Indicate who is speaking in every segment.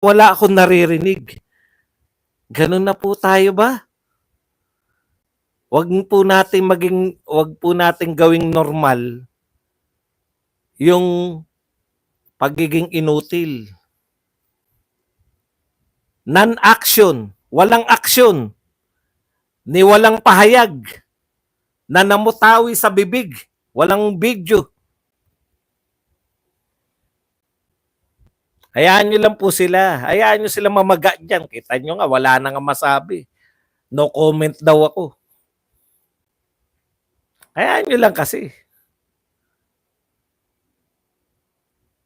Speaker 1: wala akong naririnig. Ganun na po tayo ba? Wag po nating gawing normal yung pagiging inutil. Non-action, walang action, ni walang pahayag na namutawi sa bibig, walang video. Hayaan nyo lang po sila. Hayaan nyo sila mamaga dyan. Kita nyo nga, wala na nga masabi. No comment daw ako. Hayaan nyo lang kasi.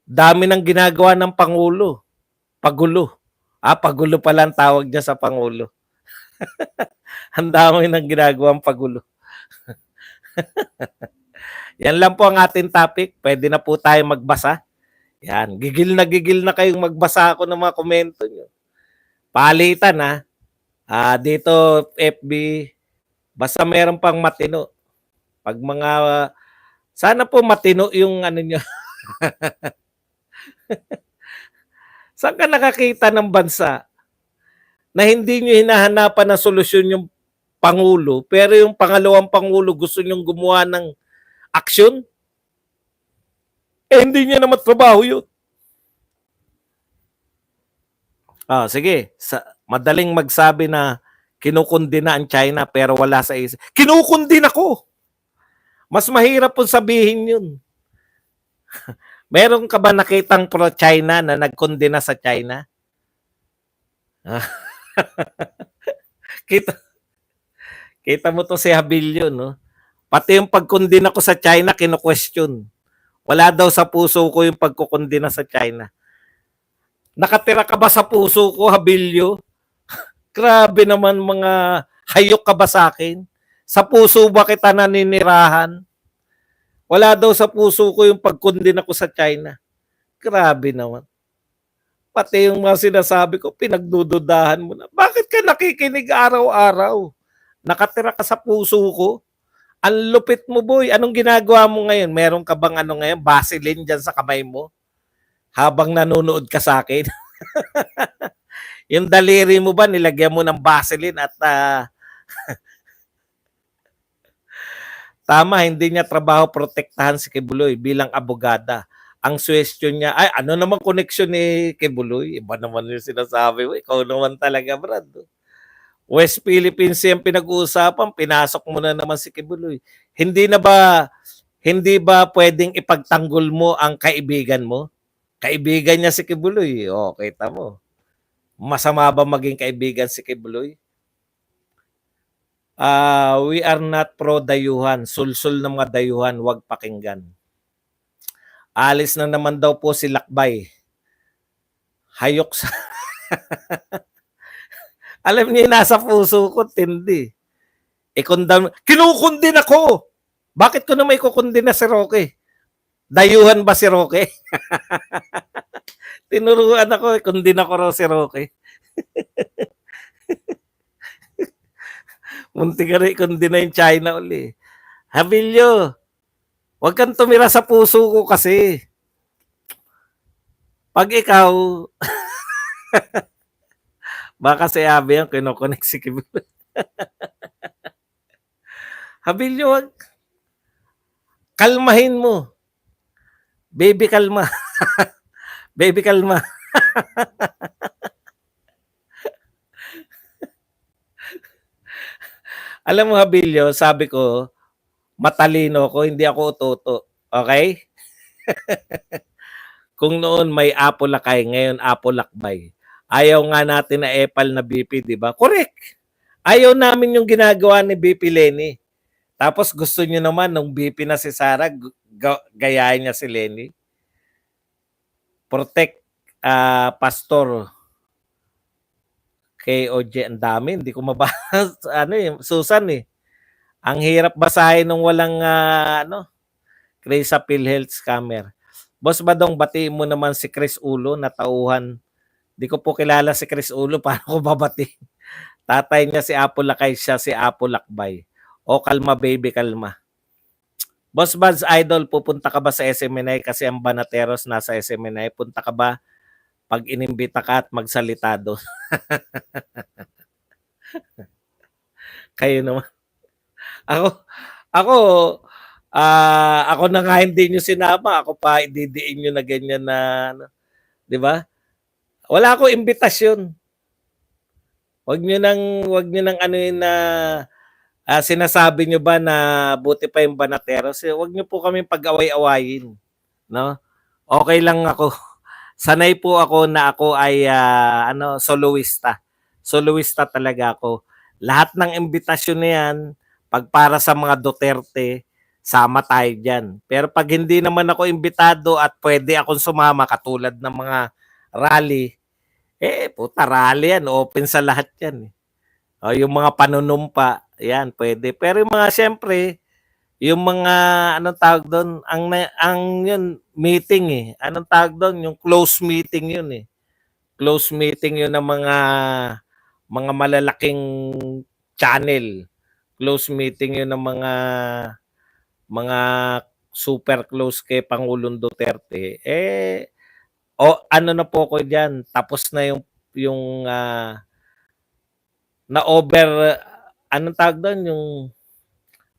Speaker 1: Dami ng ginagawa ng Pangulo. Pagulo. Pagulo pala ang tawag niya sa Pangulo. Ang dami ng ginagawang pagulo. Yan lang po ang ating topic. Pwede na po tayo magbasa. Yan. Gigil na kayong magbasa ako ng mga komento nyo. Palitan ha. Dito FB, basta meron pang matino. Pag mga, sana po matino yung ano nyo. Saan ka nakakita ng bansa na hindi nyo hinahanapan na solusyon yung Pangulo, pero yung pangalawang Pangulo gusto nyong gumawa ng aksyon? Hindi niya naman trabaho yun. Sige, madaling magsabi na kinukundina ang China pero wala sa isip. Kinukundina ko! Mas mahirap pong sabihin yun. Meron ka ba nakitang pro-China na nagkundina sa China? Kita mo to si Habilio, no? Pati yung pagkundina ko sa China, kino-question. Wala daw sa puso ko yung pagkukundina sa China. Nakatira ka ba sa puso ko, Habilio? Grabe naman, mga hayok ka ba sa akin? Sa puso ba kita naninirahan? Wala daw sa puso ko yung pagkundina ko sa China. Grabe naman. Pati yung mga sinasabi ko, pinagdududahan mo na. Bakit ka nakikinig araw-araw? Nakatira ka sa puso ko? Ang lupit mo, boy. Anong ginagawa mo ngayon? Meron ka bang ano ngayon? Vaseline dyan sa kamay mo? Habang nanonood ka sa akin? Yung daliri mo ba, nilagyan mo ng Vaseline at tama, hindi niya trabaho protektahan si Kibuloy bilang abogada. Ang question niya, ay ano naman connection ni Kibuloy? Iba naman yung sinasabi mo. Ikaw naman talaga, Brad. West Philippines yung pinag-uusapan, pinasok mo na naman si Kibuloy. Hindi ba pwedeng ipagtanggol mo ang kaibigan mo? Kaibigan niya si Kibuloy. Kita mo. Masama ba maging kaibigan si Kibuloy? We are not pro-dayuhan. Sulsul ng mga dayuhan, wag pakinggan. Alis na naman daw po si Lakbay. Hayok sa... Alam niyo, nasa puso ko, tindi. Kinukundin ako! Bakit ko na may kukundin na si Roque? Dayuhan ba si Roque? Tinuruan ako, kundin ako raw si Roque. Munti ka rin kundin na yung China uli. Habilio, huwag kang tumira sa puso ko kasi. Pag ikaw, baka si Abby ang kinokonek si Kibuloy. Habilio, wag. Kalmahin mo. Baby, kalma. Baby, kalma. Alam mo, Habilio, sabi ko, matalino ko, hindi ako ututo. Okay? Kung noon may Apo Lakay, ngayon Apo Lakbay. Ayaw nga natin na epal na BP, di ba? Correct. Ayaw namin yung ginagawa ni BP Lenny. Tapos gusto nyo naman nung BP na si Sara, gayahin niya si Lenny. Protect Pastor KOJ, ang dami. Hindi ko mabasa. Susan eh. Ang hirap basahin nung walang Chris sa PhilHealth scammer. Boss Badong, batiin mo naman si Chris Ulo na tauhan. Di ko po kilala si Chris Ulo. Paano ko babati? Tatay niya si Apo Lakay, siya si Apo Lakbay. Kalma baby, kalma. Boss Buds Idol, pupunta ka ba sa SMNI? Kasi ang Banateros nasa SMNI. Punta ka ba pag inimbita ka at magsalita doon. Kayo naman. Ako, ako, ako na nga hindi nyo sinama, ako pa ididiin nyo na ganyan na, ano, di ba? Wala akong imbitasyon. Wag nyo nang ano yun na sinasabi nyo ba na buti pa yung Banateros? Wag nyo po kami pag-away-awayin. No? Okay lang ako. Sanay po ako na ako ay soloista. Soloista talaga ako. Lahat ng imbitasyon na yan, pag para sa mga Duterte, sama tayo dyan. Pero pag hindi naman ako imbitado at pwede akong sumama katulad ng mga rally, puta rally yan. Open sa lahat yan. O, yung mga panunumpa, yan, pwede. Pero yung mga, siyempre, yung mga, anong tawag doon, ang yun, meeting Anong tawag doon? Yung close meeting yun Close meeting yun ng mga malalaking channel. Close meeting yun ng mga super close kay Pangulong Duterte. Ano na po ko diyan, tapos na yung na over, anong tawag doon, yung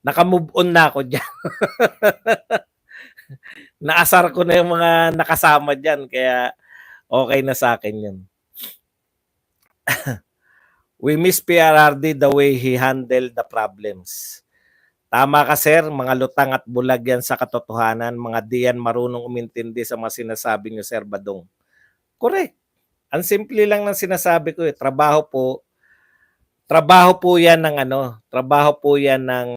Speaker 1: naka-move on na ako diyan. Naasar ko na yung mga nakasama diyan, kaya okay na sa akin yun. We miss PRRD the way he handled the problems. Tama ka sir, mga lutang at bulag yan sa katotohanan, mga diyan marunong umintindi sa mga sinasabi niyo Sir Badong. Correct. Ang simple lang ng sinasabi ko trabaho po yan ng trabaho po yan ng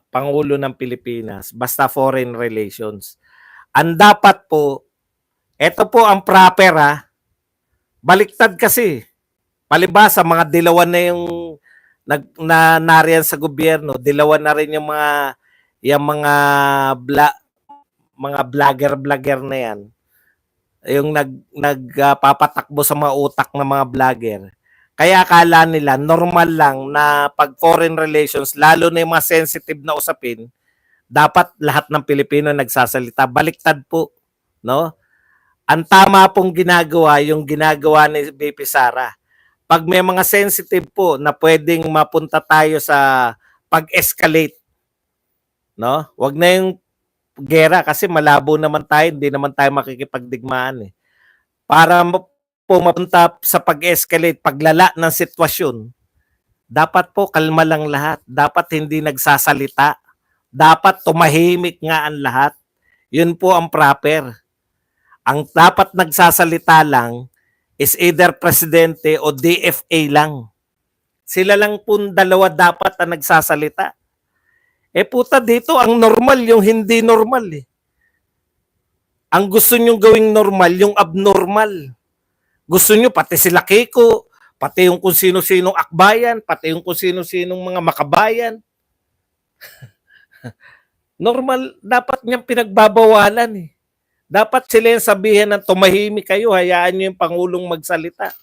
Speaker 1: Pangulo ng Pilipinas, basta foreign relations. Ang dapat po, ito po ang proper baliktad kasi. Palibasa, mga dilawan na yung nariyan sa gobyerno, dilawan na rin yung mga vlogger na yan. Yung nagpapatakbo sa mga utak ng mga vlogger. Kaya akala nila normal lang na pag foreign relations, lalo na yung mga sensitive na usapin, dapat lahat ng Pilipino nagsasalita. Baliktad po, no? Ang tama pong ginagawa, yung ginagawa ni BP Sara. Pag may mga sensitive po na pwedeng mapunta tayo sa pag-escalate, no? Wag na yung gera kasi malabo naman tayo, hindi naman tayo makikipagdigmaan Para po mapunta sa pag-escalate, paglala ng sitwasyon, dapat po kalma lang lahat. Dapat hindi nagsasalita. Dapat tumahimik nga ang lahat. Yun po ang proper. Ang dapat nagsasalita lang is either presidente o DFA lang. Sila lang po dalawa dapat ang nagsasalita. Puta dito, ang normal yung hindi normal Ang gusto nyong gawing normal, yung abnormal. Gusto nyo pati sila Keiko, pati yung kung sino-sinong akbayan, pati yung kung sino-sinong mga makabayan. Normal, dapat niyang pinagbabawalan Dapat sila yung sabihin ng tumahimik kayo, hayaan nyo yung Pangulong magsalita.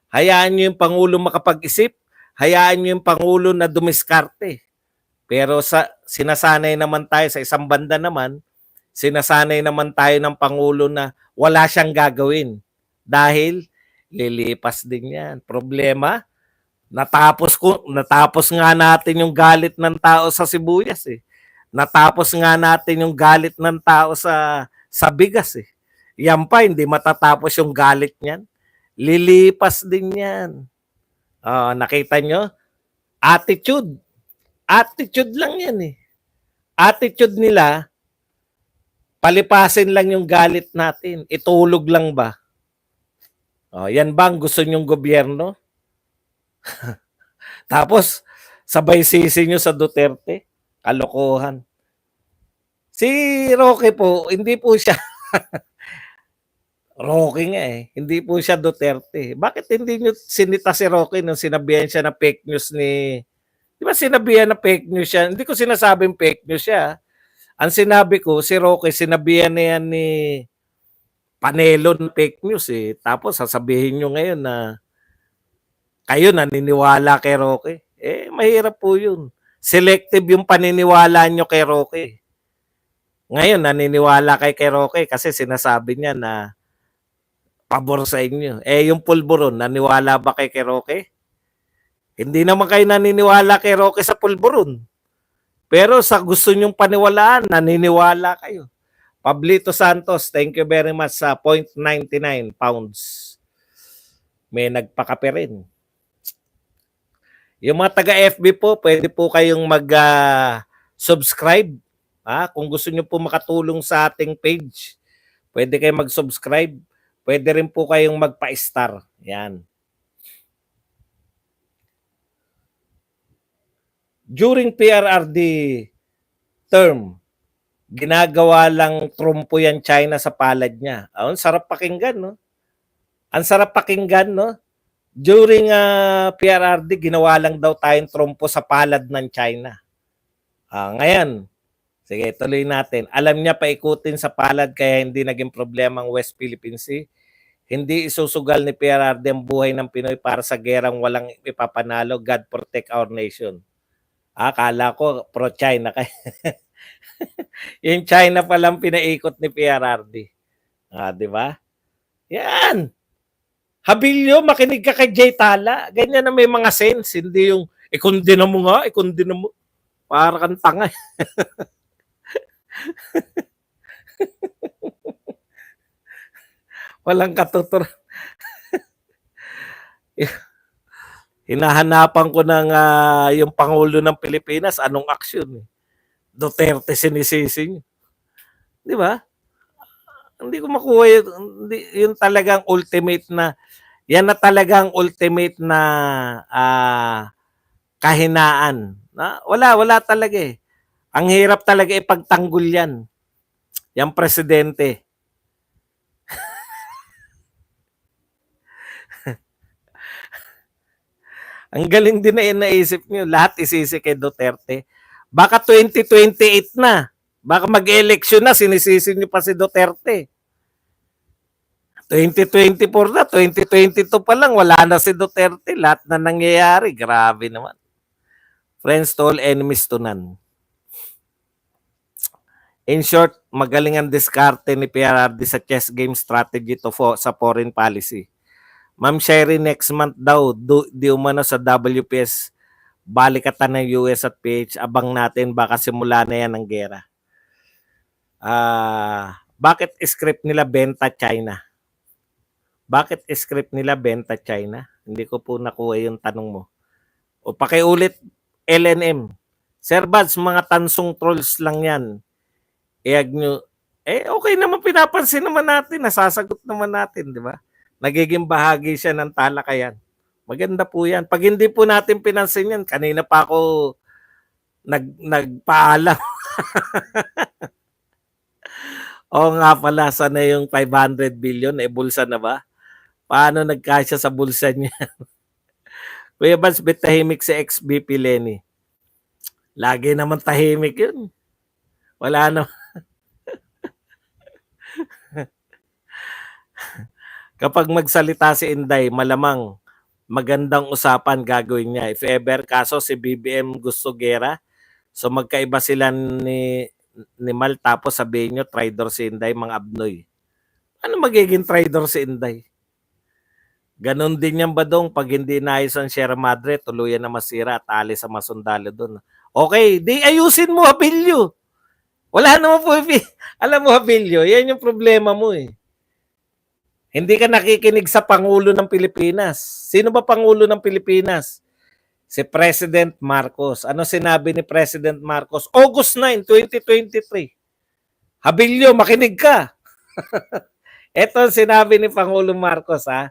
Speaker 1: Hayaan nyo yung Pangulong makapag-isip, hayaan nyo yung Pangulo na dumiskarte. Pero sinasanay naman tayo sa isang banda naman, sinasanay naman tayo ng Pangulo na wala siyang gagawin. Dahil lilipas din yan. Problema, natapos nga natin yung galit ng tao sa sibuyas Natapos nga natin yung galit ng tao sa bigas Yan pa, hindi matatapos yung galit niyan. Lilipas din yan. Nakita nyo? Attitude. Attitude lang yan Attitude nila, palipasin lang yung galit natin. Itulog lang ba? Yan ba ang gusto nyong gobyerno? Tapos, sabay sisi nyo sa Duterte. Kalokohan. Si Roque po, hindi po siya Roque nga hindi po siya Duterte. Bakit hindi nyo sinita si Roque nung sinabihan siya na fake news di ba sinabihan na fake news siya? Hindi ko sinasabing fake news siya. Ang sinabi ko, si Roque, sinabihan na yan ni Panelo ng fake news Tapos sasabihin nyo ngayon na kayo naniniwala kay Roque. Mahirap po yun. Selective yung paniniwala nyo kay Roque. Ngayon, naniniwala kay Roque kasi sinasabi niya na pabor sa inyo. Eh, yung pulburon, naniwala ba kay Roque? Hindi naman kayo naniniwala kay Roque sa pulburon. Pero sa gusto nyong paniwalaan, naniniwala kayo. Pablito Santos, thank you very much sa 0.99 pounds. May nagpakape rin. Yung mga taga-FB po, pwede po kayong mag-subscribe. Kung gusto nyo po makatulong sa ating page, pwede kayong mag-subscribe. Pwede rin po kayong magpa-star. Yan. During PRRD term, ginagawa lang trumpo yan China sa palad niya. Ang sarap pakinggan, no? Ang sarap pakinggan, no? During PRRD, ginawa lang daw tayong trumpo sa palad ng China. Ngayon, sige, tuloy natin. Alam niya paikutin sa palad kaya hindi naging problema ang West Philippine Sea. Hindi isusugal ni PRRD ang buhay ng Pinoy para sa gerang walang ipapanalo. God protect our nation. Akala ko pro-China kayo. Yung China pa lang pinaikot ni PRRD. Di ba? Yan. Habilyo, makinig ka kay Jay Tala. Ganyan na may mga sense. Hindi yung, ikundina mo nga, ikundina mo. Para kang tanga. Walang katutur. Hinahanapan ko ng yung Pangulo ng Pilipinas, anong aksyon? Duterte sinisisi. Di ba? Hindi ko makuha yun. Yun talagang ultimate na, yan na talagang ultimate na kahinaan. Wala talaga eh. Ang hirap talaga ipagtanggol yan. Yang presidente. Ang galing din na naisip niyo, lahat isisi kay Duterte. Baka 2028 na. Baka mag-election na, sinisisi niyo pa si Duterte. 2024 na, 2022 pa lang, wala na si Duterte. Lahat na nangyayari. Grabe naman. Friends to all, enemies to none. In short, magaling ang diskarte ni PRRD sa chess game strategy sa foreign policy. Ma'am Sherry, next month daw, di umano sa WPS, balikatan ng US at PH, abang natin, baka simula na yan ang gera. Bakit script nila benta China? Bakit script nila benta China? Hindi ko po nakuha yung tanong mo. O pakiulit, LNM. Sir Bads, mga tansong trolls lang yan. Okay naman, pinapansin naman natin, nasasagot naman natin, di ba? Nagiging bahagi siya ng talakayan. Maganda po yan. Pag hindi po natin pinansin yan, kanina pa ako nagpaalam. Nga pala, sana yung 500 billion, bulsa na ba? Paano nagkasya sa bulsa niya? Kuya Bans, tahimik si ex-BP Lenny. Lagi naman tahimik yun. Wala na. Kapag magsalita si Inday, malamang magandang usapan gagawin niya. If ever, kaso si BBM gusto gera, so magkaiba sila ni Mal, tapos sabihin nyo, traidor si Inday, mga abnoy. Ano magiging traidor si Inday? Ganon din yan ba dong pag hindi naayos ang Sierra Madre, tuluyan na masira at alis sa masundalo doon. Okay, di ayusin mo, Habilio. Wala naman po. Alam mo, Habilio, yan yung problema mo eh. Hindi ka nakikinig sa Pangulo ng Pilipinas. Sino ba Pangulo ng Pilipinas? Si President Marcos. Ano sinabi ni President Marcos? August 9, 2023. Habilio, makinig ka. Ito sinabi ni Pangulo Marcos, ha?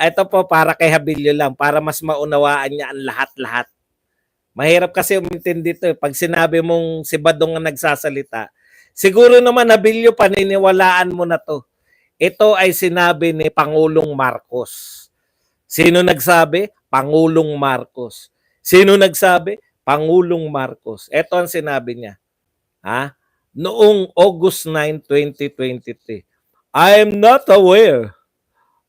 Speaker 1: Ito po para kay Habilio lang, para mas maunawaan niya ang lahat-lahat. Mahirap kasi umintindi dito. Pag sinabi mong si Badong ang nagsasalita, siguro naman, Habilio, paniniwalaan mo na to. Ito ay sinabi ni Pangulong Marcos. Sino nagsabi? Pangulong Marcos. Sino nagsabi? Pangulong Marcos. Ito ang sinabi niya. Noong August 9, 2023. I am not aware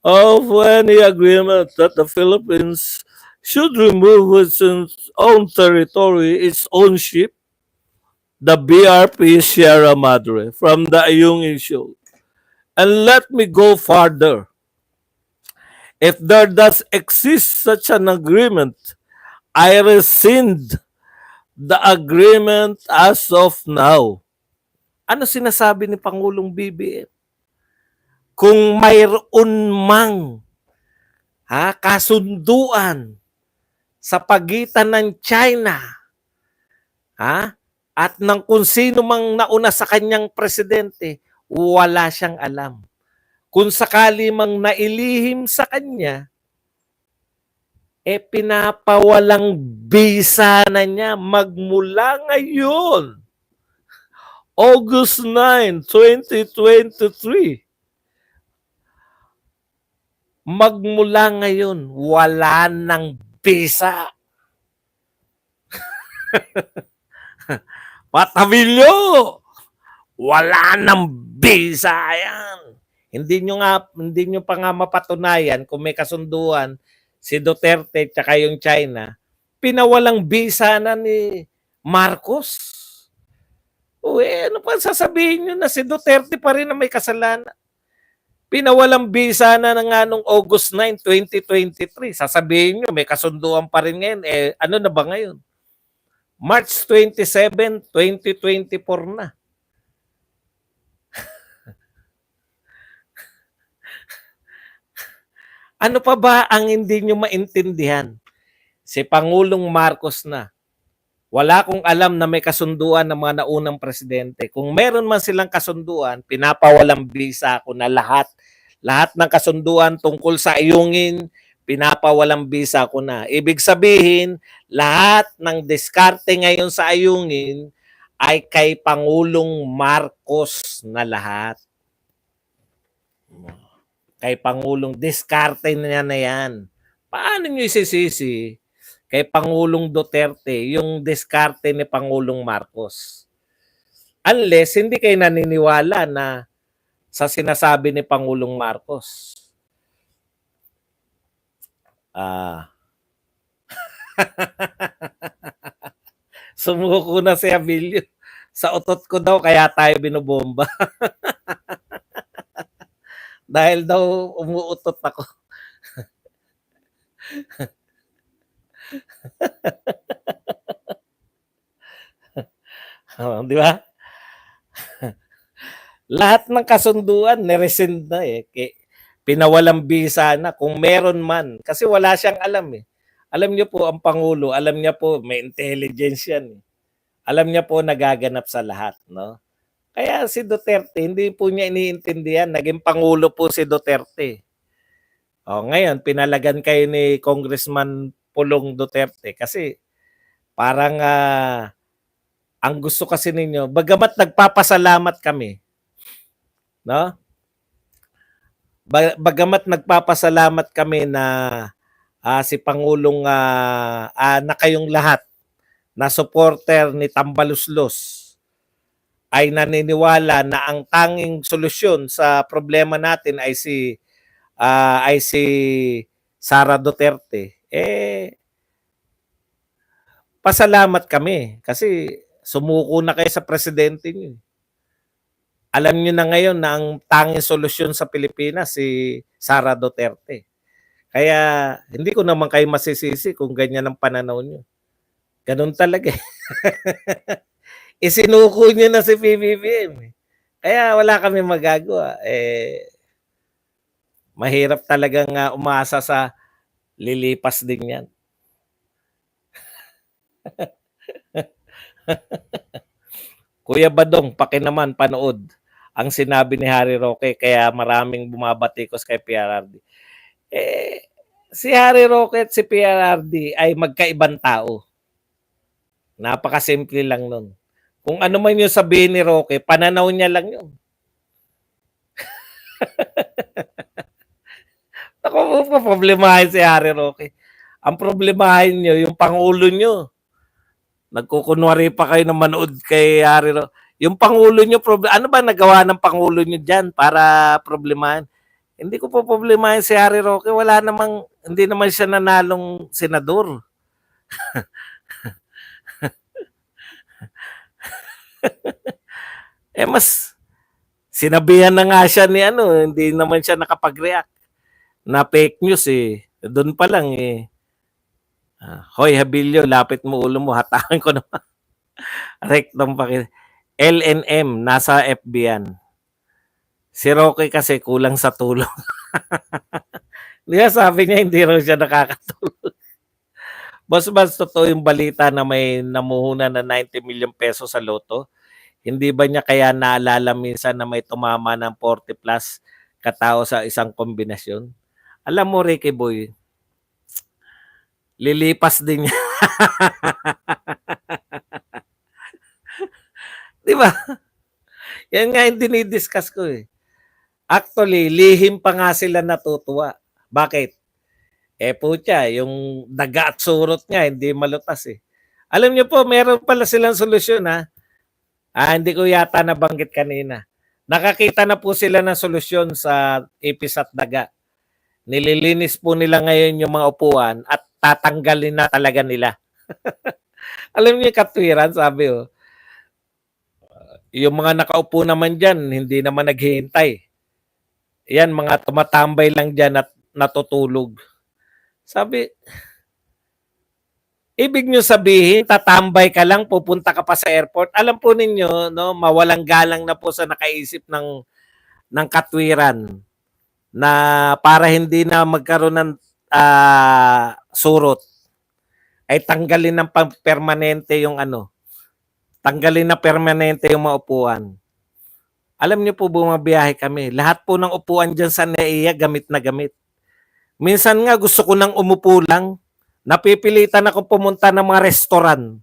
Speaker 1: of any agreement that the Philippines should remove its own territory, its own ship. the BRP Sierra Madre from the Ayungin Show. And let me go further. If there does exist such an agreement, I rescind the agreement as of now. Ano sinasabi ni Pangulong BBM? Kung mayroon mang kasunduan sa pagitan ng China at ng kung sino mang nauna sa kanyang presidente, wala siyang alam. Kung sakali mang nailihim sa kanya, pinapawalang bisa na niya magmula ngayon, August 9, 2023. Magmula ngayon, wala nang bisa. Patabilyo! Wala nang bisa yan. Hindi nyo pa nga mapatunayan kung may kasunduan si Duterte at yung China, pinawalang bisa na ni Marcos. Ano pa sasabihin nyo na si Duterte pa rin na may kasalanan? Pinawalang bisa na nga nung August 9, 2023. Sasabihin nyo, may kasunduan pa rin ngayon. Ano na ba ngayon? March 27, 2024 na. Ano pa ba ang hindi nyo maintindihan? Si Pangulong Marcos na. Wala kong alam na may kasunduan ng mga naunang presidente. Kung meron man silang kasunduan, pinapawalang bisa ko na lahat. Lahat ng kasunduan tungkol sa Ayungin, pinapawalang bisa ko na. Ibig sabihin, lahat ng diskarte ngayon sa Ayungin ay kay Pangulong Marcos na lahat. Kay Pangulong, diskarte niya na yan. Paano nyo isisisi kay Pangulong Duterte yung diskarte ni Pangulong Marcos? Unless hindi kayo naniniwala na sa sinasabi ni Pangulong Marcos. Sumuko na si Abilio. Sa utot ko daw kaya tayo binobomba. Dahil daw umuutot ako. Di ba? Lahat ng kasunduan nirescind na pinawalang bisa na kung meron man. Kasi wala siyang alam Alam niyo po ang Pangulo, alam niya po may intelligence yan Alam niya po nagaganap sa lahat, no? Kaya si Duterte, hindi po niya iniintindihan. Naging Pangulo po si Duterte. Ngayon, pinalagan kayo ni Congressman Pulong Duterte kasi parang ang gusto kasi ninyo, bagamat nagpapasalamat kami, no? Bagamat nagpapasalamat kami na si Pangulong na kayong lahat na supporter ni Tambaluslos ay naniniwala na ang tanging solusyon sa problema natin ay si Sara Duterte. Pasalamat kami kasi sumuko na kayo sa presidente niyo. Alam niyo na ngayon na ang tanging solusyon sa Pilipinas si Sara Duterte. Kaya hindi ko naman kayo masisisi kung ganyan ang pananaw niyo. Ganun talaga. Isinuko niyo na si PBBM. Kaya wala kami magagawa. Mahirap talagang umasa sa lilipas din yan. Kuya Badong, naman panood ang sinabi ni Harry Roque kaya maraming bumabatikos kay PRRD. Si Harry Roque at si PRRD ay magkaibang tao. Napakasimple lang nun. Kung ano man yung sabihin ni Roque, pananaw niya lang yun. Ako po, problemahin si Harry Roque. Ang problemahin nyo, yung Pangulo nyo. Nagkukunwari pa kayo na manood kay Harry Roque. Yung Pangulo nyo, ano ba nagawa ng Pangulo nyo dyan para problemahin? Hindi ko po problemahin si Harry Roque. Hindi naman siya nanalong senador. Mas sinabihan na nga siya ni ano, hindi naman siya nakapag-react na fake news eh. Doon pa lang eh. Hoy Habilio, lapit mo ulo mo, hatakan ko na rectum pa. LNM, nasa FB yan. Si Roque kasi kulang sa tulong. Di ba sabi niya hindi raw siya nakakatulong. Mas totoo yung balita na may namuhunan na 90 million pesos sa loto. Hindi ba niya kaya naalala minsan na may tumama ng 40 plus katao sa isang kombinasyon? Alam mo, Ricky Boy, lilipas din niya. Di ba? Yan nga yung dinidiscuss ko eh. Actually, lihim pa nga sila natutuwa. Bakit? Putya, yung daga at surot niya, hindi malutas eh. Alam niyo po, meron pala silang solusyon ha. Hindi ko yata nabanggit kanina. Nakakita na po sila ng solusyon sa ipis at daga. Nililinis po nila ngayon yung mga upuan at tatanggalin na talaga nila. Alam niyo yung katwiran, sabi oh. Yung mga nakaupo naman dyan, hindi naman naghihintay. Yan, mga tumatambay lang dyan at natutulog. Sabi, ibig nyo sabihin, tatambay ka lang, pupunta ka pa sa airport. Alam po ninyo, no, mawalang galang na po sa nakaisip ng katwiran na para hindi na magkaroon ng surot, ay tanggalin ng permanente yung ano, tanggalin na permanente yung maupuan. Alam niyo po, bumabiyahe kami. Lahat po ng upuan dyan sa NAIA, gamit na gamit. Minsan nga gusto ko nang umupo lang. Napipilitan ako pumunta ng mga restaurant.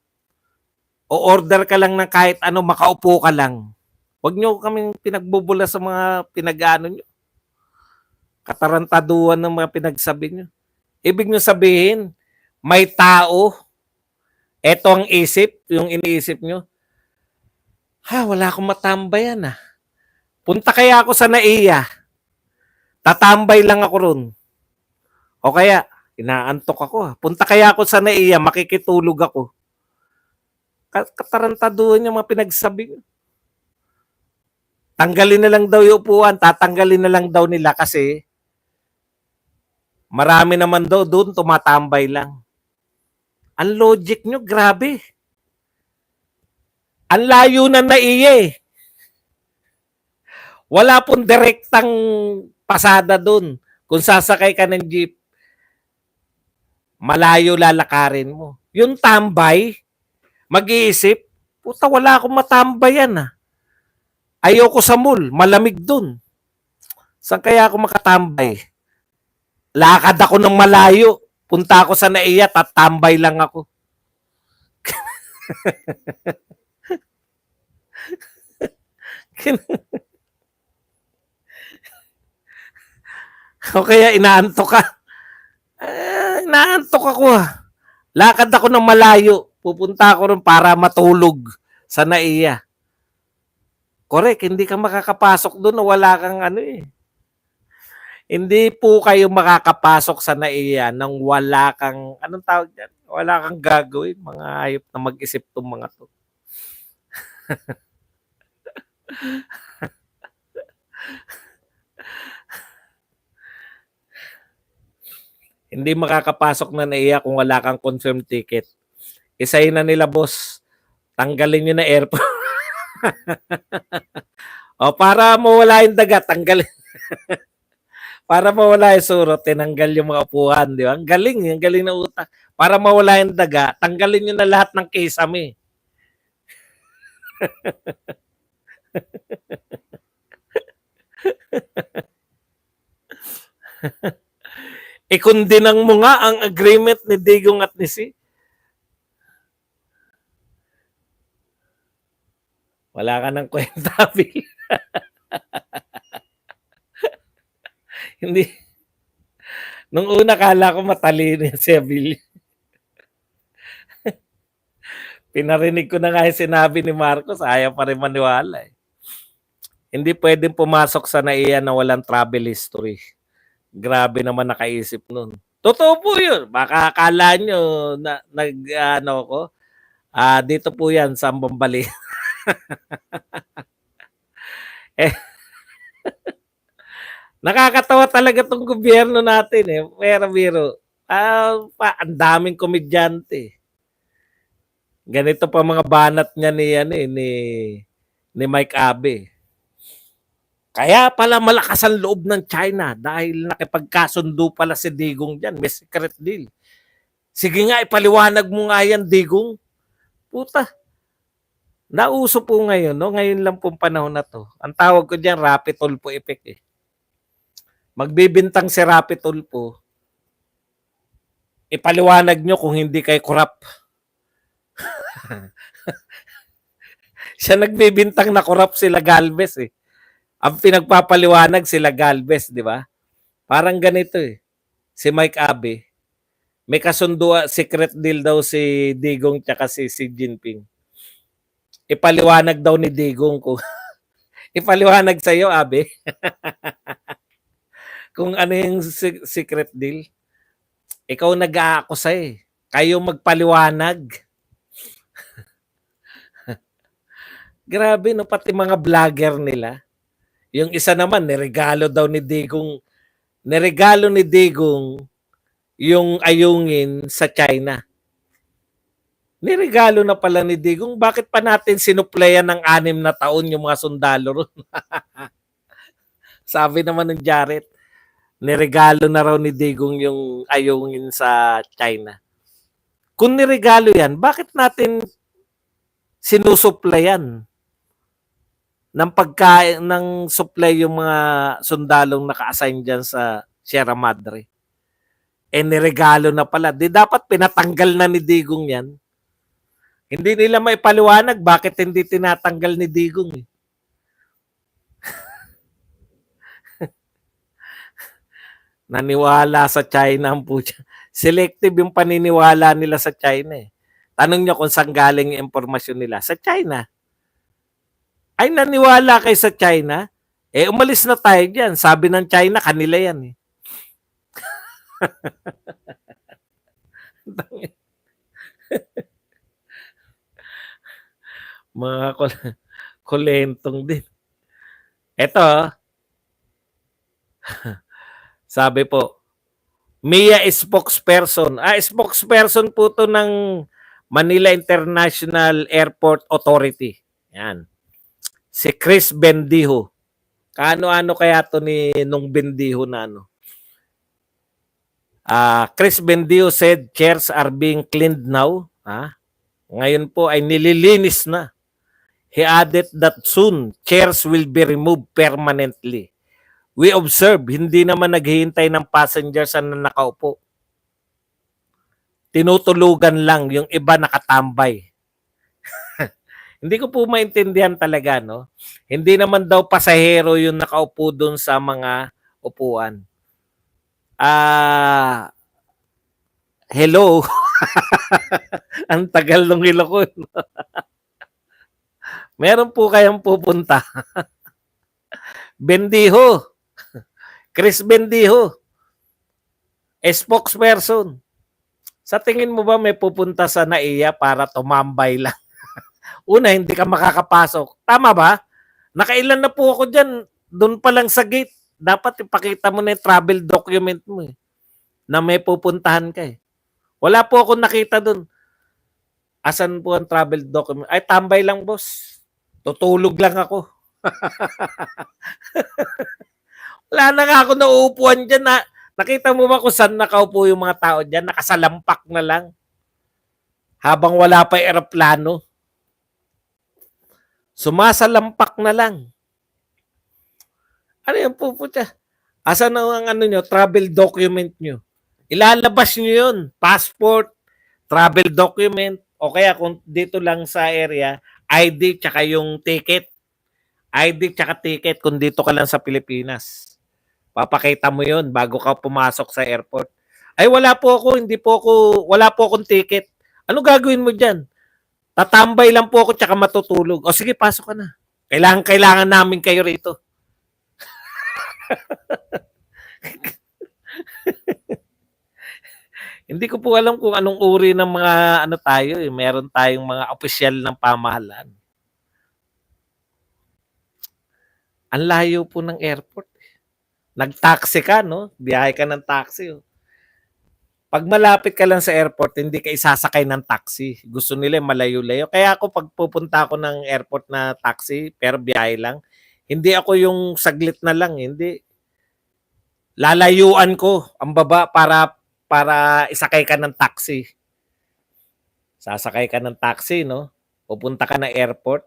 Speaker 1: O order ka lang ng kahit ano, makaupo ka lang. Huwag niyo kaming pinagbubula sa mga pinag-ano niyo. Katarantaduan ng mga pinagsabi niyo. Ibig niyo sabihin, may tao, eto ang isip, yung iniisip niyo. Wala akong matambayan ah. Punta kaya ako sa NAIA. Tatambay lang ako ron. O kaya, inaantok ako. Punta kaya ako sa NAIA, makikitulog ako. Katarantaduhan yung mga pinagsabi. Tanggalin na lang daw yung upuan, tatanggalin na lang daw nila kasi marami naman daw doon tumatambay lang. Ang logic nyo, grabe. Ang layo na NAIA eh. Wala pong direktang pasada doon. Kung sasakay ka ng jeep, malayo lalakarin mo. Yung tambay, mag-iisip, puta wala akong matambayan ah. Ayoko sa mall, malamig dun. Saan kaya ako makatambay? Lakad ako ng malayo. Punta ako sa NAIA, tatambay lang ako. O kaya inaantok ka. Inaantok ako ah. Lakad ako ng malayo. Pupunta ako ron para matulog sa NAIA. Correct, hindi ka makakapasok doon na wala kang ano eh. Hindi po kayo makakapasok sa NAIA nang wala kang, anong tawag dyan? Wala kang gagawin. Mga hayop na mag-isip tong mga to. Hindi makakapasok na NAIA kung wala kang confirmed ticket. Isayin na nila, boss. Tanggalin nyo na airport. O, para mawala yung daga, tanggalin. Para mawala yung surot, tinanggal yung mga upuan, di ba? Ang galing na utak. Para mawala yung daga, tanggalin nyo na lahat ng kisame. Ikundinang mo nga ang agreement ni Digong at ni Si. Wala ka ng kwenta, Bill. Hindi. Nung una, kala ko matalino yan si Bill. Pinarinig ko na nga yung sinabi ni Marcos, ayaw pa rin maniwala eh. Hindi pwedeng pumasok sa NAIA na walang travel history. Grabe naman nakaisip nun. Totoo po yun. Baka akala nyo na dito po yan sa Ambambali. Eh, nakakatawa talaga 'tong gobyerno natin, eh, pero biro, ang daming komedyante. Ganito pa mga banat niya ni ano, eh, ni Mike Abe. Kaya pala malakas ang loob ng China dahil nakipagkasundo pala si Digong diyan, may secret deal. Sige nga, ipaliwanag mo nga yan, Digong. Puta, nauso po ngayon, no? Ngayon lang pong panahon na to. Ang tawag ko diyan, Rapi Tulfo effect, eh. Magbibintang si Rapi Tulfo, ipaliwanag nyo kung hindi kay corrupt. Siya nagbibintang na corrupt sila Galvez, eh. Ang pinagpapaliwanag sila Galvez, di ba? Parang ganito, eh. Si Mike Abe, may kasundo, secret deal daw si Digong tsaka si Xi Jinping. Ipaliwanag daw ni Digong ko. Ipaliwanag sa iyo, Abe, kung ano yung secret deal. Ikaw nag-aakusa, eh. Kayo magpaliwanag. Grabe, no? Pati mga vlogger nila. Yung isa naman, niregalo ni Digong yung ayungin sa China. Niregalo na pala ni Digong. Bakit pa natin sinuplayan ng 6 na taon yung mga sundalo ron? Sabi naman ng Jared, niregalo na raw ni Digong yung ayungin sa China. Kung niregalo yan, bakit natin sinusuplayan ng pagkain ng supply yung mga sundalong naka-assign diyan sa Sierra Madre? Eh niregalo na pala. Di dapat pinatanggal na ni Digong yan. Hindi nila maipaliwanag bakit hindi tinatanggal ni Digong, eh. Naniwala sa China ang putya. Selective yung paniniwala nila sa China, eh. Tanong nyo kung saan galing yung impormasyon nila. Sa China. Ay, naniwala kay sa China? Eh, umalis na tayo dyan. Sabi ng China, kanila yan, eh. Mga kulentong din. Ito, sabi po, Mia spokesperson. Spokesperson po to ng Manila International Airport Authority. Yan. Si Chris Bendijo. Kaano-ano kaya to ni nung Bendijo na ano? Chris Bendijo said chairs are being cleaned now. Ngayon po ay nililinis na. He added that soon chairs will be removed permanently. We observe, hindi naman naghihintay ng passengers na nakaupo. Tinutulugan lang, yung iba nakatambay. Hindi ko po maintindihan talaga, no? Hindi naman daw pasahero yung nakaupo doon sa mga upuan. Hello. Ang tagal ng hilo ko. Meron po kayong pupunta. Bendijo. Chris Bendijo. Spokesperson. Sa tingin mo ba may pupunta sa NAIA para tumambay lang? Una, hindi ka makakapasok. Tama ba? Nakailan na po ako dyan. Doon pa lang sa gate. Dapat ipakita mo na yung travel document mo, eh, na may pupuntahan ka, eh. Wala po akong nakita doon. Asan po ang travel document? Ay, tambay lang, boss. Tutulog lang ako. Wala na nga ako nauupuan dyan. Nakita mo ba kung saan nakaupo yung mga tao dyan? Nakasalampak na lang. Habang wala pa aeroplano. Sumasalampak na lang. Ano yung pupunta? Asan ang nyo, travel document nyo? Ilalabas nyo yun. Passport, travel document, o kaya kung dito lang sa area, ID tsaka yung ticket. ID tsaka ticket kung dito ka lang sa Pilipinas. Papakita mo yun bago ka pumasok sa airport. Ay, wala po akong ticket. Ano gagawin mo dyan? Tatambay lang po ako tsaka matutulog. O sige, pasok ka na. Kailangan namin kayo rito. Hindi ko po alam kung anong uri ng mga tayo, eh. Meron tayong mga opisyal ng pamahalaan. Ang layo po ng airport. Nag-taxi ka, no? Biyahe ka ng taxi. Oh. Pag malapit ka lang sa airport, hindi ka isasakay ng taxi. Gusto nila malayo-layo. Kaya ako pag pupunta ako ng airport na taxi, pero biyahe lang, hindi ako yung saglit na lang. Hindi. Lalayuan ko ang baba para isakay ka ng taxi. Sasakay ka ng taxi, no? Pupunta ka ng airport.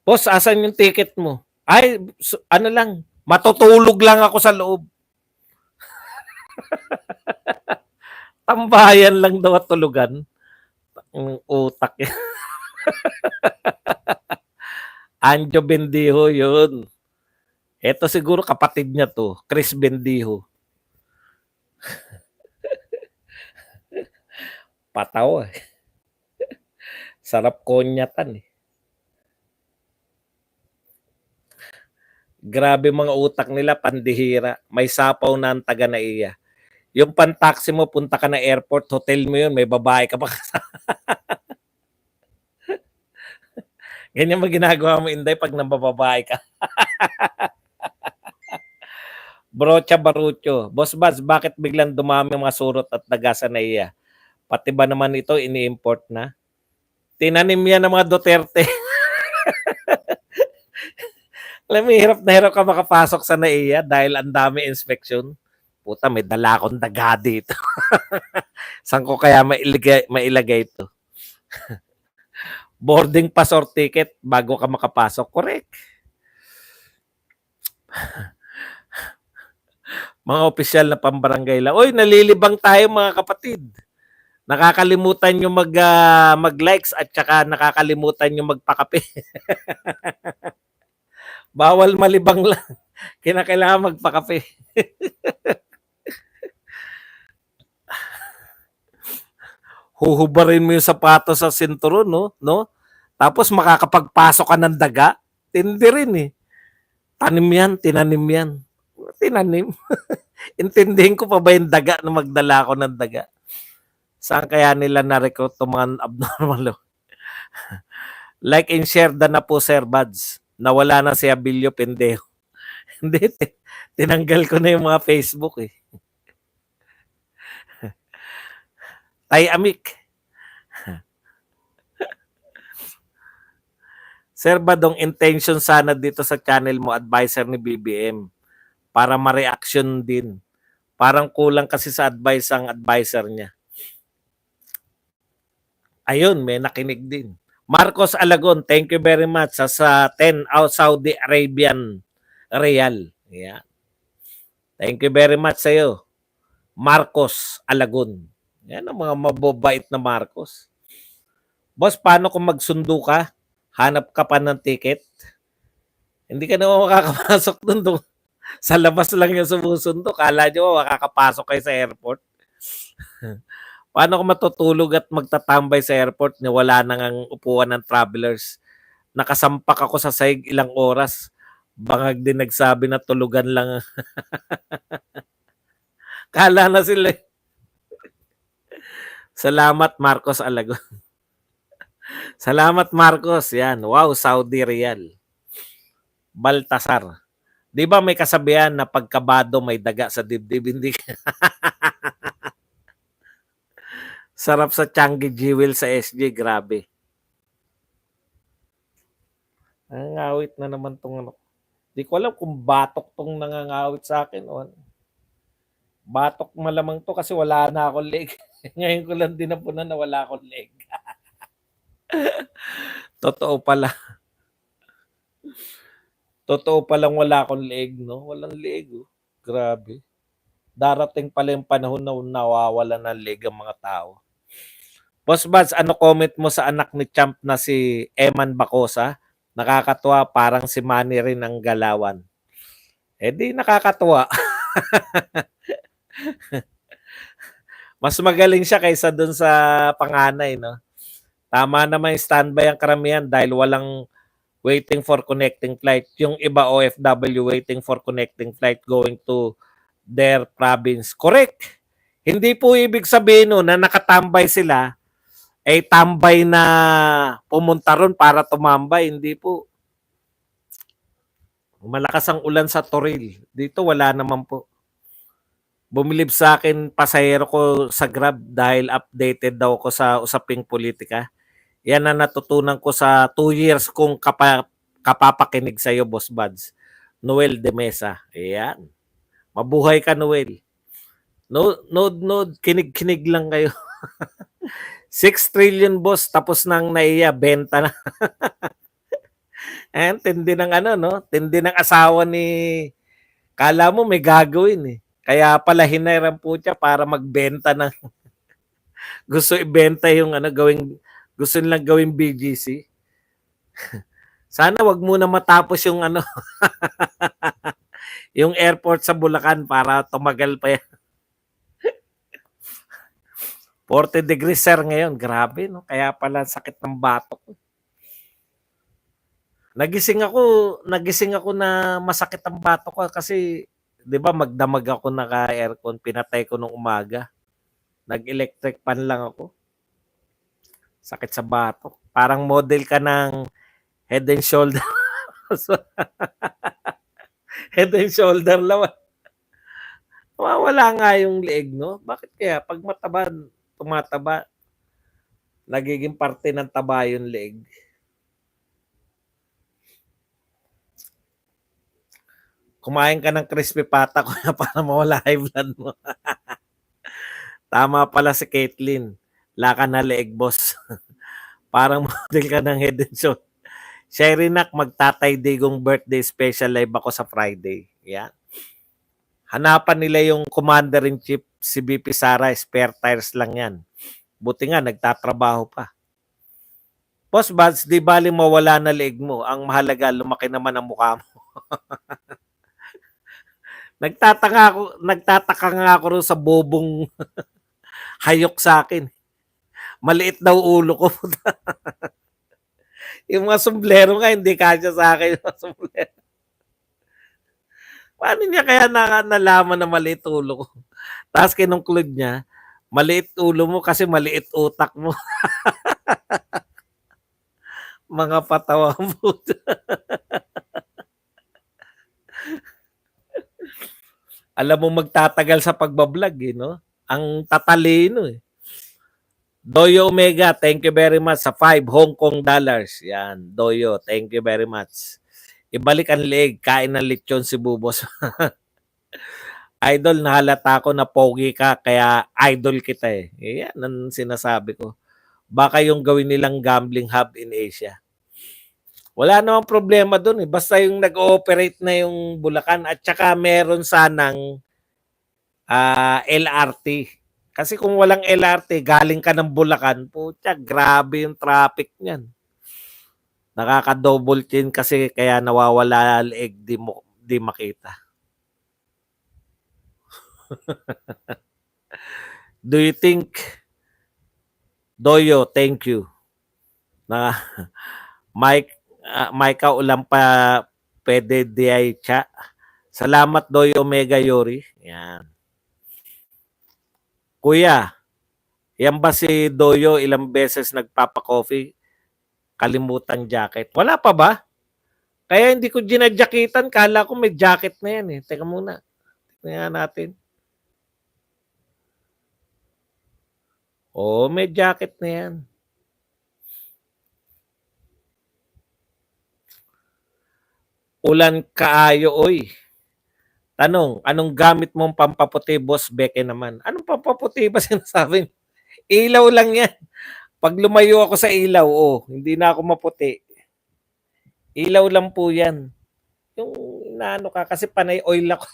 Speaker 1: Boss, asan yung ticket mo? Ay, ano lang, matutulog lang ako sa loob. Tambayan lang daw at tulugan. Ang utak yan. Anjo Bendijo yun. Ito siguro kapatid niya to, Chris Bendijo. Pataw eh. Sarap konyatan eh. Grabe mga utak nila, pandihira. May sapaw na ang taga Naiya. Yung pan-taxi mo, punta ka na airport, hotel mo yun, may babae ka pa kasama. Ganyan ba ginagawa mo, Inday, pag nabababae ka? Brocha Barucho. Boss Baz, bakit biglang dumami mga surot at daga sa Naiya? Pati ba naman ito ini-import na? Tinanim yan ng mga Duterte. Alam mo, hirap na hirap ka makapasok sa Naiya dahil ang dami inspection. Puta, may dala akong daga dito. Saan ko kaya mailagay ito? Boarding pass or ticket bago ka makapasok. Correct. Mga opisyal na pambarangay lang. Oy, nalilibang tayo mga kapatid. Nakakalimutan yung mag-likes at saka nakakalimutan yung magpakape. Bawal malibang lang. Kinakailangan magpakape. Huhubarin mo yung sapatos sa sinturon, no? Tapos makakapagpasok ka ng daga. Tindi rin eh. Tanim yan, tinanim yan. Tinanim. Intindihin ko pa ba yung daga na magdala ako ng daga? Saan kaya nila na-recruit itong mga abnormal? Like and share na po, Sir Buds. Nawala na si Abilio Pendejo. Hindi, tinanggal ko na yung mga Facebook eh. Tay Amik. Sir, badong intention sana dito sa channel mo, advisor ni BBM, para ma-reaction din. Parang kulang kasi sa advice ang advisor niya. Ayun, may nakinig din. Marcos Alagon, thank you very much sa 10 out Saudi Arabian Real. Yeah. Thank you very much sa iyo. Marcos Alagon. Yan ang mga mababait na Marcos. Boss, paano kung magsundo ka? Hanap ka pa ng ticket? Hindi ka naman makakapasok doon. Sa labas lang yung sumusundo. Kala nyo makakapasok kayo sa airport. Paano kung matutulog at magtatambay sa airport na wala nang upuan ng travelers? Nakasampak ako sa sahig ilang oras. Bangag din nagsabi na tulugan lang. Kala na sila. Salamat Marcos Alagon. Salamat Marcos. Yan. Wow, Saudi Real. Baltasar. Di ba may kasabihan na pagkabado may daga sa dibdib? Hindi. Sarap sa Changi Jewel sa SG. Grabe. Nangangawit na naman tong ano. Di ko alam kung batok tong nangangawit sa akin o ano. Batok malamang to kasi wala na akong leg. Ngayon ko lang dinapunan na wala akong leg. Totoo pala. Totoo palang wala akong leg, no? Walang leg, oh. Grabe. Darating pala yung panahon na nawawala ng leg ang mga tao. Boss Buds, ano comment mo sa anak ni Champ na si Eman Bacosa? Nakakatuwa, parang si Manny rin ang galawan. Eh di nakakatuwa. Mas magaling siya kaysa dun sa panganay, no? Tama naman yung standby ang karamihan dahil walang waiting for connecting flight. Yung iba OFW waiting for connecting flight going to their province. Correct. Hindi po ibig sabihin no, na nakatambay sila ay tambay na pumunta ron para tumambay. Hindi po. Malakas ang ulan sa Toril. Dito wala naman po. Bumilib sa akin pasahero ko sa Grab dahil updated daw ko sa usaping politika. Yan ang natutunan ko sa 2 years kong kapapakinig sa iyo, Boss Buds. Noel de Mesa. Ayan. Mabuhay ka, Noel. Nod, kinig-kinig lang kayo. 6 trillion, boss, tapos nang naiya, benta na. Ayan, tindi ng ano, no? Tindi ng asawa ni... Kala mo may gagawin eh. Kaya pala hinairan po siya para magbenta ng... Gusto ibenta yung ano, gusto nilang gawing BGC. Sana wag muna matapos yung ano, yung airport sa Bulacan para tumagal pa yan. 40 degrees sir ngayon, grabe no. Kaya pala sakit ng batok. Nagising ako na masakit ang batok ko kasi 'di ba magdamag ako naka-aircon, pinatay ko nung umaga. Nag-electric fan lang ako. Sakit sa batok. Parang model ka ng Head and Shoulder. Head and Shoulder lang. Wala nga yung leeg, no? Bakit kaya pag mataba, tumataba, nagiging parte ng taba yung leeg? Kumain ka ng crispy pata ko na para mawala high blood mo. Tama pala si Caitlyn. Laka na leeg, boss. Parang model ka ng Head and Shoulder. Sherinak, magtatay digong birthday special live ako sa Friday. Yan. Hanapan nila yung Commander-in-Chief, si BP Sara, spare tires lang yan. Buti nga, nagtatrabaho pa. Boss Buds, di bali mawala na leeg mo. Ang mahalaga, lumaki naman ang mukha mo. Nagtataka nga ako rin sa bobong hayok sa akin. Maliit daw ulo ko. Yung mga sombrero nga, hindi kasya sa akin yung sombrero. Paano niya kaya nalaman na maliit ulo ko? Tapos kinungklud niya, maliit ulo mo kasi maliit utak mo. Mga patawa mo. Alam mo magtatagal sa pagbablog eh, no? Ang tatalino eh. Doyo Omega, thank you very much sa 5 Hong Kong dollars. Yan, Doyo, thank you very much. Ibalik ang leeg, kain ng lechon si Bubos. Idol, nahalata ko na pogi ka, kaya idol kita eh. Yan ang sinasabi ko. Baka yung gawin nilang gambling hub in Asia. Wala namang problema doon eh. Basta yung nag-ooperate na yung Bulacan at saka meron sanang LRT. Kasi kung walang LRT, galing ka ng Bulacan, putya, grabe yung traffic niyan. Nakaka-double chin kasi kaya nawawala leeg, di makita. Do you think, Doyo, thank you. Na Mike ulam pa pwede di ay cha. Salamat Doyo Omega Yori. Yan. Kuya, yan ba si Doyo ilang beses nagpapa-coffee? Kalimutan jacket. Wala pa ba? Kaya hindi ko ginadyakitan. Kala ko may jacket na yan eh. Teka muna. Tingnan natin. Oh, may jacket na yan. Ulan kaayo, oy. Tanong, anong gamit mong pampaputi, Boss Beke naman? Anong pampaputi ba sinasabi? Ilaw lang yan. Pag lumayo ako sa ilaw, hindi na ako maputi. Ilaw lang po yan. Yung inaano ka, kasi panay oil ako.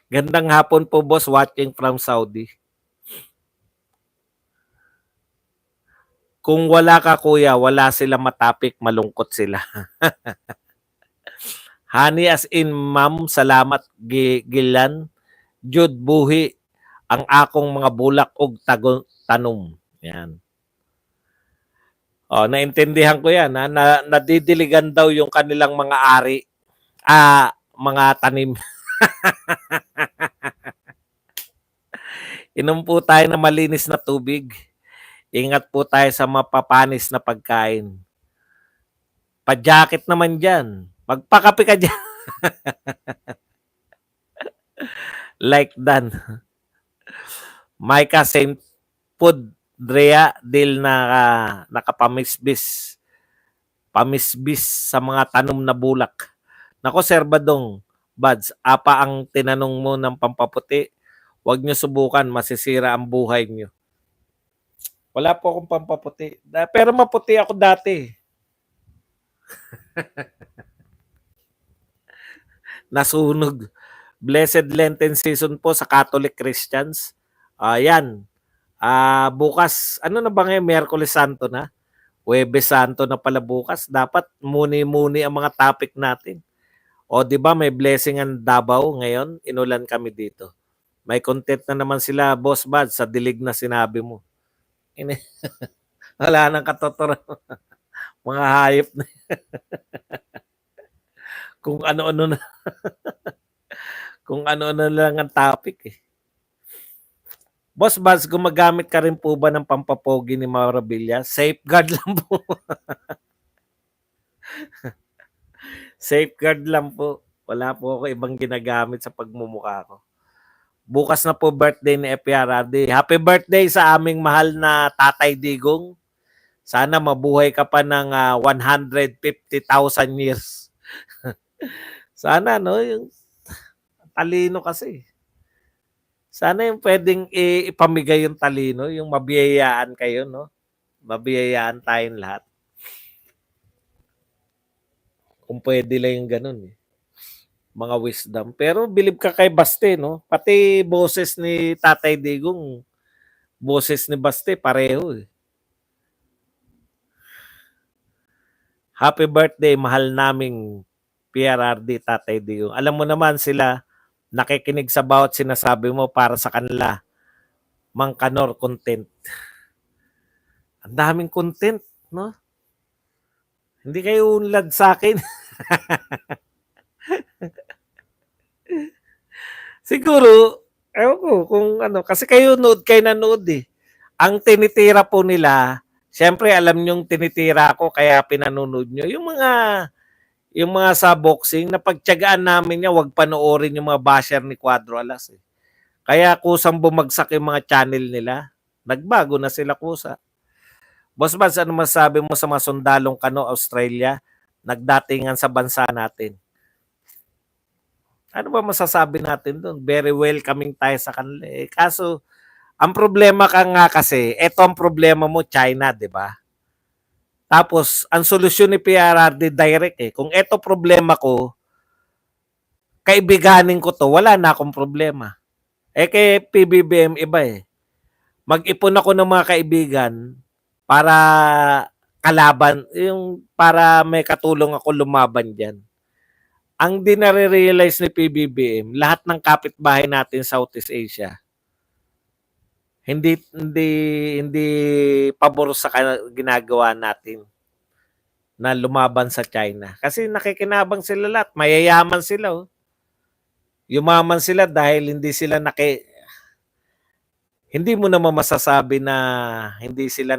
Speaker 1: Gandang hapon po, boss, watching from Saudi. Kung wala ka, kuya, wala sila matapik, malungkot sila. Honey as in, ma'am, salamat, Gilan. Jud buhi, ang akong mga bulak og tanom. Yan. Naintindihan ko yan. Nadidiligan daw yung kanilang mga ari. Mga tanim. Inom po tayo ng malinis na tubig. Ingat po tayo sa mapapanis na pagkain. Pa-jacket naman dyan. Magpakape ka dyan. Like Dan. Micah St. Food Drea Dil na nakapamisbis. Pamisbis sa mga tanom na bulak. Nako, Sir Badong, Buds, apa ang tinanong mo ng pampaputi? Huwag nyo subukan, masisira ang buhay nyo. Wala po akong pampaputi. Pero maputi ako dati. Nasunog. Blessed Lenten season po sa Catholic Christians. Ayan. Bukas, ano na ba ngayon? Miyerkules Santo na. Huwebes Santo na pala bukas. Dapat muni-muni ang mga topic natin. O di ba may blessing ang Davao ngayon? Inulan kami dito. May content na naman sila, Boss Bad, sa dilig na sinabi mo. Wala nang katotoran. Mga hayop na. Kung ano-ano na. Kung ano-ano lang ang topic eh. Boss Baz, gumagamit ka rin po ba ng pampapogi ni Maura Villa? Safeguard lang po. Safeguard lang po. Wala po ako ibang ginagamit sa pagmumukha ko. Bukas na po birthday ni FPRD. Happy birthday sa aming mahal na Tatay Digong. Sana mabuhay ka pa ng 150,000 years. Sana, no? Yung talino kasi. Sana yung pwedeng ipamigay yung talino, yung mabiyayaan kayo, no? Mabiyayaan tayong lahat. Kung pwede lang yung ganun, eh. Mga wisdom. Pero believe ka kay Baste, no? Pati boses ni Tatay Digong, boses ni Baste, pareho, eh. Happy birthday, mahal naming PRRD, Tatay Digong. Alam mo naman sila, nakikinig sa bawat sinasabi mo para sa kanila. Mang Kanor content. Ang daming content, no? Hindi kayo unlad sa akin. Siguro, ewan ko kung ano, kasi kayo nanood eh. Ang tinitira po nila, syempre alam nyong tinitira ko kaya pinanonood nyo. Yung mga sa boxing, napagtyagaan namin niya, wag panoorin yung mga basher ni Cuadro Alas eh. Kaya kusang bumagsak yung mga channel nila. Nagbago na sila kusa. Boss Baz, ano masabi mo sa mga sundalong kano Australia nagdatingan sa bansa natin? Ano ba masasabi natin doon? Very welcoming tayo sa kanila. Eh, kaso, ang problema ka nga kasi, eto ang problema mo, China, di ba? Tapos, ang solusyon ni PRRD direct eh. Kung eto problema ko, kaibiganin ko to, wala na akong problema. Eh kay PBBM iba eh. Mag-ipon ako ng mga kaibigan para kalaban, yung para may katulong ako lumaban diyan. Ang di nare-realize ni PBBM, lahat ng kapitbahay natin sa Southeast Asia, hindi pabor sa ginagawa natin na lumaban sa China. Kasi nakikinabang sila lahat, mayayaman sila. Oh. Yumaman sila dahil hindi mo naman masasabi na hindi sila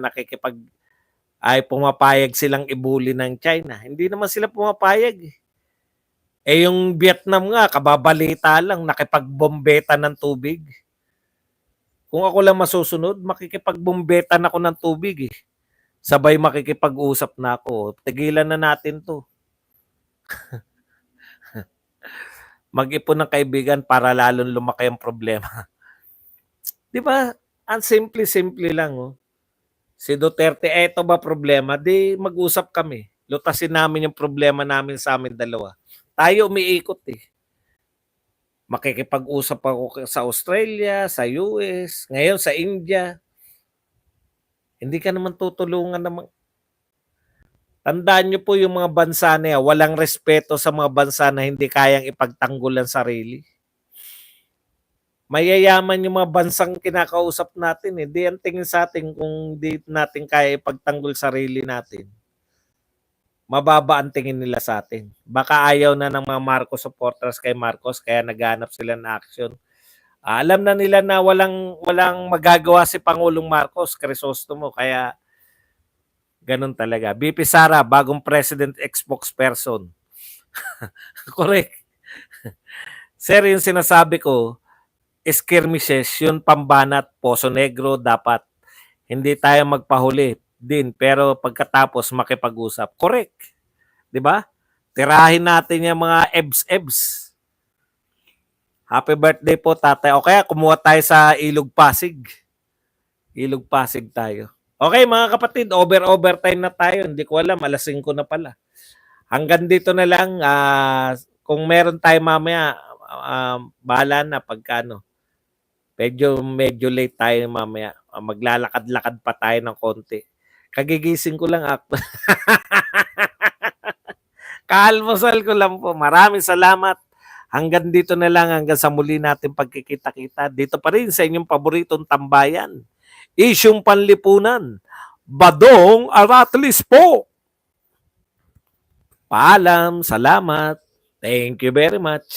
Speaker 1: pumapayag silang ibuli ng China. Hindi naman sila pumapayag eh. Eh yung Vietnam nga, kababalita lang, nakipagbombeta ng tubig. Kung ako lang masusunod, makikipagbombeta na ako ng tubig eh. Sabay makikipag-usap na ako. Tigilan na natin to. Mag-ipon ng kaibigan para lalong lumaki ang problema. Di ba? Ang simple-simple lang. Oh. Si Duterte, eto ba problema? Di mag-usap kami. Lutasin namin yung problema namin sa amin dalawa. Tayo umiikot eh. Makikipag-usap ako sa Australia, sa US, ngayon sa India. Hindi ka naman tutulungan naman. Tandaan nyo po yung mga bansa na yan, walang respeto sa mga bansa na hindi kayang ipagtanggol ang sarili. Mayayaman yung mga bansang kinakausap natin. Hindi ang tingin sa atin kung di natin kaya ipagtanggol sarili natin. Mababa ang tingin nila sa atin. Baka ayaw na ng mga Marcos supporters kay Marcos kaya naghanap sila ng action. Alam na nila na walang magagawa si Pangulong Marcos, Crisostomo, kaya ganun talaga. BP Sara, bagong president spokesperson. Correct. Sir, yung sinasabi ko, skirmishes, yun pambanat, Poso Negro, dapat hindi tayo magpahuli din, pero pagkatapos makipag-usap. Correct. 'Di ba? Tirahin natin yung mga ebs-ebs. Happy birthday po, tatay. O kaya kumuha tayo sa Ilog Pasig. Ilog Pasig tayo. Okay, mga kapatid, overtime na tayo. Hindi ko alam, alas 5 na pala. Hanggang dito na lang. Kung meron tayo mamaya, bahala na pagkano. Medyo late tayo mamaya. Maglalakad-lakad pa tayo ng konti. Kagigising ko lang. Kaalmusal ko lang po. Maraming salamat. Hanggang dito na lang, hanggang sa muli natin pagkikita-kita. Dito pa rin sa inyong paboritong tambayan. Isyong panlipunan. Badong Aratlis po. Paalam, salamat. Thank you very much.